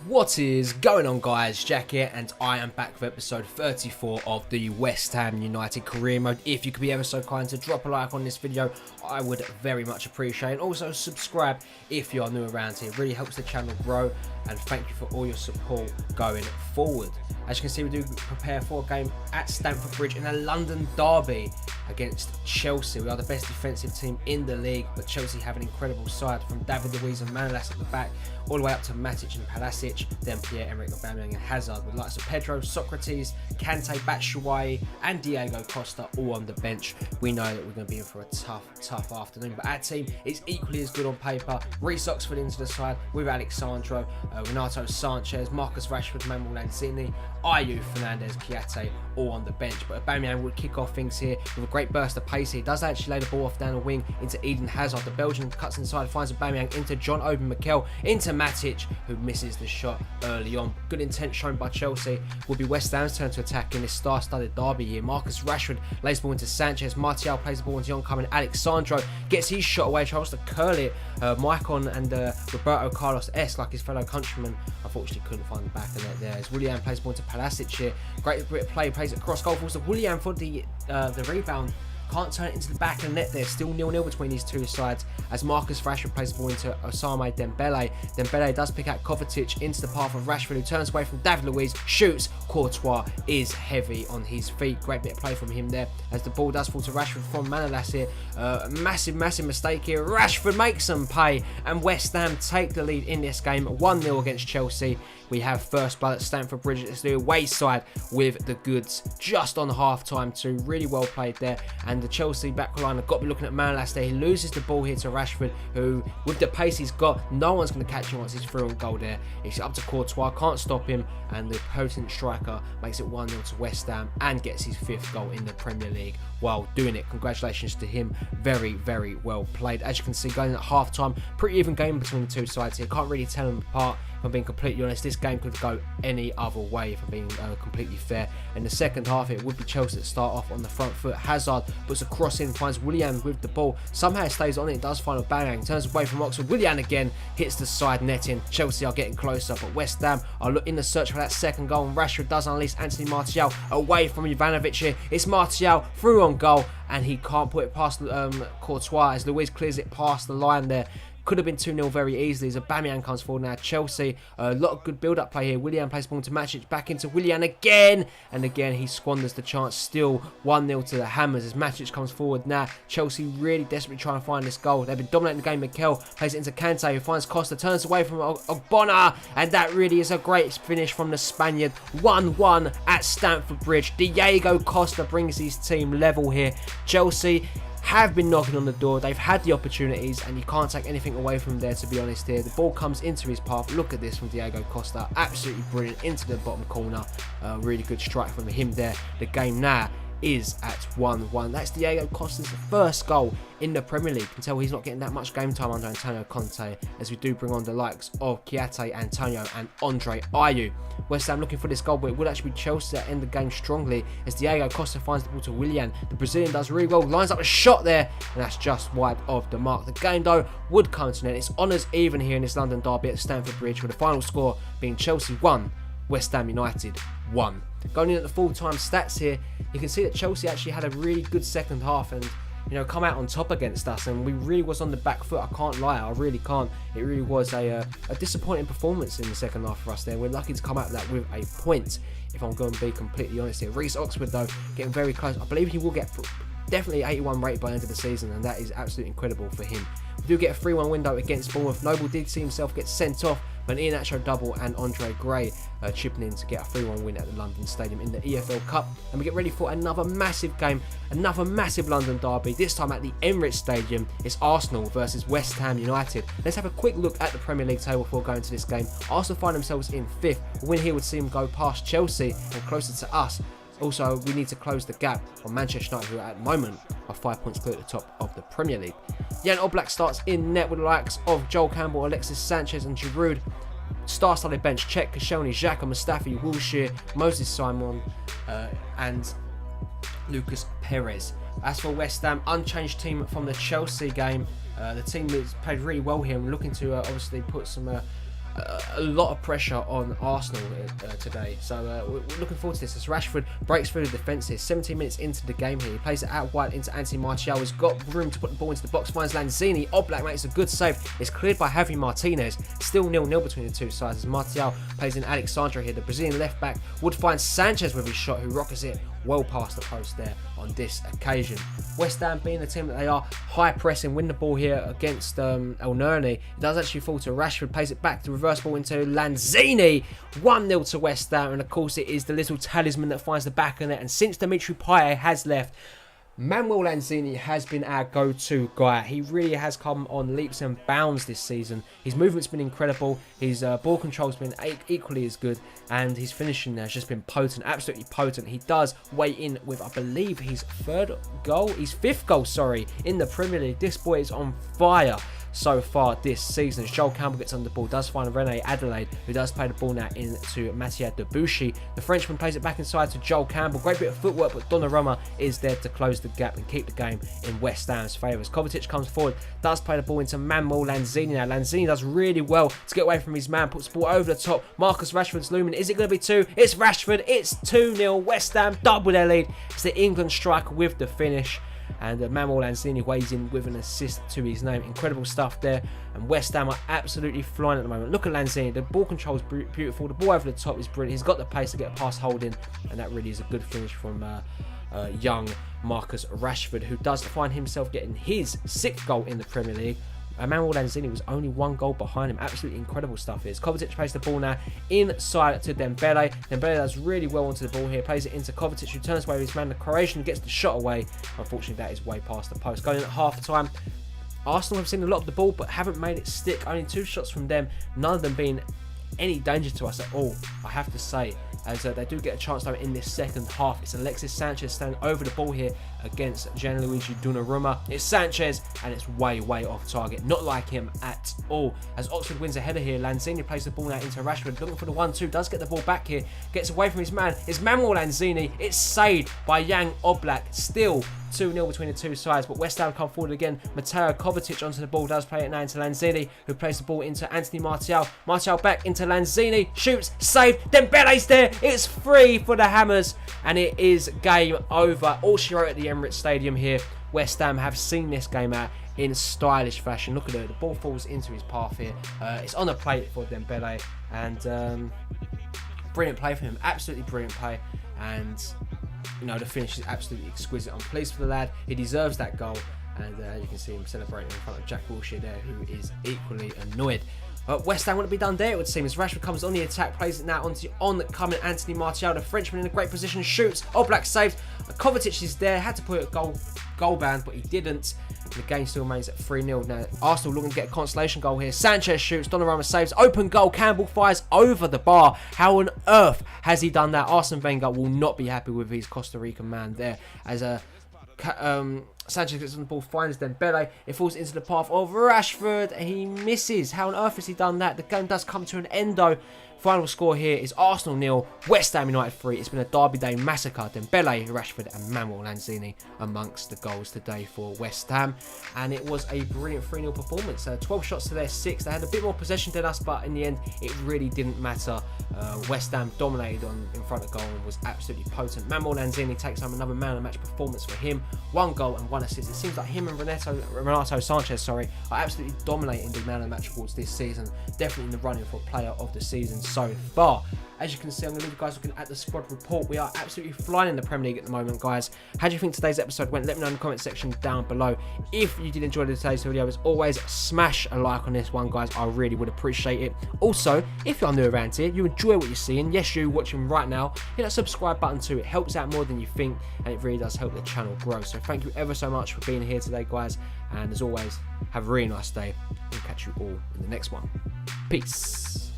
What is going on, guys? Jack here, and I am back with episode 34 of the West Ham United career mode. If you could be ever so kind to drop a like on this video, I would very much appreciate it. Also subscribe if you are new around here. It really helps the channel grow, and thank you for all your support going forward. As you can see, we do prepare for a game at Stamford Bridge in a London derby against Chelsea. We are the best defensive team in the league, but Chelsea have an incredible side, from David Luiz and Manolas at the back all the way up to Matic and Pulisic, then Pierre-Emerick Aubameyang and Hazard, with likes of Pedro, Socrates, Kante, Batshuayi and Diego Costa all on the bench. We know that we're going to be in for a tough afternoon, but our team is equally as good on paper. Reece Oxford into the side with Alexandro, Renato Sanchez, Marcus Rashford, Manuel Lanzini, Ayew, Fernandez, Kiate all on the bench. But Aubameyang would kick off things here with a great burst of pace. He does actually lay the ball off down the wing into Eden Hazard. The Belgian cuts inside, finds Aubameyang into John Obi Mikel, into Matic, who misses the shot early on. Good intent shown by Chelsea. Will be West Ham's turn to attack in this star-studded derby here. Marcus Rashford lays the ball into Sanchez. Martial plays the ball into the oncoming Alexandro, gets his shot away, tries to curl it. Maicon and Roberto Carlos-esque, like his fellow countryman, unfortunately couldn't find the back of net there. As Willian plays the ball into Pulisic here. Great bit of play, plays it cross goal, falls to Willian for the rebound. Can't turn it into the back of the net there. Still 0-0 between these two sides as Marcus Rashford plays the ball into Osama Dembele. Dembele does pick out Kovacic into the path of Rashford, who turns away from David Luiz, shoots. Courtois is heavy on his feet. Great bit of play from him there as the ball does fall to Rashford from Manolas here. Massive mistake here. Rashford makes them pay, and West Ham take the lead in this game 1-0 against Chelsea. We have first blood at Stamford Bridge. It's the away side with the goods just on half-time too. Really well played there. And the Chelsea back line have got to be looking at Manolas there. He loses the ball here to Rashford, who, with the pace he's got, no one's going to catch him once he's through on goal there. It's up to Courtois, can't stop him, and the potent striker makes it 1-0 to West Ham and gets his 5th goal in the Premier League while doing it. Congratulations to him. Very, very well played. As you can see, going at half-time, pretty even game between the two sides here. Can't really tell them apart. If I'm being completely honest, this game could go any other way, if I'm being completely fair. In the second half, it would be Chelsea that start off on the front foot. Hazard puts a cross in, finds Willian with the ball. Somehow it stays on it, does find a bang, turns away from Oxford. Willian again hits the side netting. Chelsea are getting closer, but West Ham are in the search for that second goal, and Rashford does unleash Anthony Martial away from Ivanovic here. It's Martial through on goal, and he can't put it past Courtois as Luiz clears it past the line there. Could have been 2-0 very easily as Aubameyang comes forward now. Chelsea, a lot of good build-up play here. Willian plays ball to Matic, back into Willian again. And again, he squanders the chance. Still 1-0 to the Hammers as Matic comes forward now. Chelsea really desperately trying to find this goal. They've been dominating the game. Mikel plays it into Kante, who finds Costa, turns away from Ogbonna. And that really is a great finish from the Spaniard. 1-1 at Stamford Bridge. Diego Costa brings his team level here. Chelsea have been knocking on the door. They've had the opportunities, and you can't take anything away from there, to be honest here. The ball comes into his path. Look at this from Diego Costa. Absolutely brilliant into the bottom corner. Really good strike from him there. The game now is at 1-1. That's Diego Costa's first goal in the Premier League. You can tell he's not getting that much game time under Antonio Conte, as we do bring on the likes of Kiate, Antonio and Andre Ayew. West Ham looking for this goal, but it would actually be Chelsea that end the game strongly as Diego Costa finds the ball to Willian. The Brazilian does really well, lines up a shot there, and that's just wide of the mark. The game though would come to an end. It's honours even here in this London derby at Stamford Bridge, with the final score being Chelsea 1, West Ham United 1. Going in at the full-time stats here, you can see that Chelsea actually had a really good second half and, you know, come out on top against us, and we really was on the back foot. I can't lie, I really can't. It really was a disappointing performance in the second half for us there. We're lucky to come out of that with a point, if I'm going to be completely honest here. Reece Oxford though, getting very close. I believe he will get definitely 81 rated by the end of the season, and that is absolutely incredible for him. We do get a 3-1 window against Bournemouth. Noble did see himself get sent off, but an Iheanacho double and Andre Gray chipping in to get a 3-1 win at the London Stadium in the EFL Cup. And we get ready for another massive game, another massive London derby, this time at the Emirates Stadium. It's Arsenal versus West Ham United. Let's have a quick look at the Premier League table before going to this game. Arsenal find themselves in 5th. A win here would see them go past Chelsea and closer to us. Also, we need to close the gap on Manchester United, who at the moment are 5 points clear at the top of the Premier League. Jan Oblak starts in net with the likes of Joel Campbell, Alexis Sanchez and Giroud. Star-studded bench: Cech, Koscielny, Xhaka, Mustafi, Wilshere, Moses Simon and Lucas Perez. As for West Ham, unchanged team from the Chelsea game. The team has played really well here and looking to obviously put some a lot of pressure on Arsenal today. So we're looking forward to this as Rashford breaks through the defences. 17 minutes into the game here, he plays it out wide into Anthony Martial. He's got room to put the ball into the box, finds Lanzini. Oblak makes a good save. It's cleared by Javi Martinez. Still 0-0 between the two sides as Martial plays in Alexandre here. The Brazilian left back would find Sanchez with his shot, who rockets it well past the post there on this occasion. West Ham, being the team that they are, high pressing, win the ball here against El Nerney. It does actually fall to Rashford, plays it back, the reverse ball into Lanzini. 1-0 to West Ham, and of course it is the little talisman that finds the back of it. And since Dimitri Payet has left, Manuel Lanzini has been our go-to guy. He really has come on leaps and bounds this season. His movement's been incredible. His ball control's been equally as good. And his finishing there has just been potent, absolutely potent. He does weigh in with, I believe, his fifth goal, in the Premier League. This boy is on fire so far this season. As Joel Campbell gets on the ball, does find Rene Adelaide, who does play the ball now into Mattia Debuchy. The Frenchman plays it back inside to Joel Campbell. Great bit of footwork, but Donnarumma is there to close the gap and keep the game in West Ham's favour. As Kovacic comes forward, does play the ball into Manuel Lanzini. Now Lanzini does really well to get away from his man, puts the ball over the top. Marcus Rashford's looming. Is it going to be 2? It's Rashford. It's 2-0. West Ham double their lead. It's the England striker with the finish. And Manuel Lanzini weighs in with an assist to his name. Incredible stuff there. And West Ham are absolutely flying at the moment. Look at Lanzini. The ball control is beautiful. The ball over the top is brilliant. He's got the pace to get past holding. And that really is a good finish from young Marcus Rashford, who does find himself getting his 6th goal in the Premier League. Manuel Lanzini was only 1 goal behind him. Absolutely incredible stuff here. Kovacic plays the ball now inside to Dembele. Dembele does really well onto the ball here. Plays it into Kovacic, who turns away with his man. The Croatian gets the shot away. Unfortunately, that is way past the post. Going in at half time, Arsenal have seen a lot of the ball, but haven't made it stick. Only 2 shots from them. None of them being any danger to us at all, I have to say, as they do get a chance though in this second half. It's Alexis Sanchez standing over the ball here against Gianluigi Donnarumma. It's Sanchez, and it's way off target, not like him at all. As Oxford wins a header here, Lanzini plays the ball now into Rashford, looking for the 1-2, does get the ball back here, gets away from his man. It's Manuel Lanzini. It's saved by Jan Oblak. Still 2-0 between the two sides, but West Ham come forward again. Mateo Kovacic onto the ball, does play it now into Lanzini, who plays the ball into Anthony Martial. Martial back into Lanzini, shoots, saved, Dembele's there. It's 3 for the Hammers, and it is game over. All she wrote at the Emirates Stadium here. West Ham have seen this game out in stylish fashion. Look at it, the ball falls into his path here. It's on a plate for Dembele, and brilliant play for him, absolutely brilliant play. And you know, the finish is absolutely exquisite. I'm pleased for the lad. He deserves that goal. And you can see him celebrating in front of Jack Wilshere there, who is equally annoyed. West Ham wouldn't be done there, it would seem, as Rashford comes on the attack, plays it now onto on-coming Anthony Martial. The Frenchman in a great position, shoots. Oblak saves. Kovacic is there, had to put it goal bound, but he didn't. The game still remains at 3-0. Now, Arsenal looking to get a consolation goal here. Sanchez shoots, Donnarumma saves, open goal, Campbell fires over the bar. How on earth has he done that? Arsene Wenger will not be happy with his Costa Rican man there, as Sanchez gets on the ball, finds Dembele. It falls into the path of Rashford. He misses. How on earth has he done that? The game does come to an end though. Final score here is Arsenal 0, West Ham United 3. It's been a Derby Day massacre. Dembele, Rashford and Manuel Lanzini amongst the goals today for West Ham. And it was a brilliant 3-0 performance. 12 shots to their 6. They had a bit more possession than us, but in the end, it really didn't matter. West Ham dominated in front of goal and was absolutely potent. Manuel Lanzini takes home another man of the match performance for him. 1 goal and 1 assist. It seems like him and Renato Sanchez, are absolutely dominating the man of the match awards this season. Definitely in the running for player of the season so far. As you can see, I'm going to leave you guys looking at the squad report. We are absolutely flying in the Premier League at the moment, guys. How do you think today's episode went? Let me know in the comment section down below. If you did enjoy today's video, as always, smash a like on this one, guys. I really would appreciate it. Also, if you're new around here, you enjoy what you're seeing, yes, you watching right now, hit that subscribe button too. It helps out more than you think, and it really does help the channel grow. So thank you ever so much for being here today, guys. And as always, have a really nice day. We'll catch you all in the next one. Peace.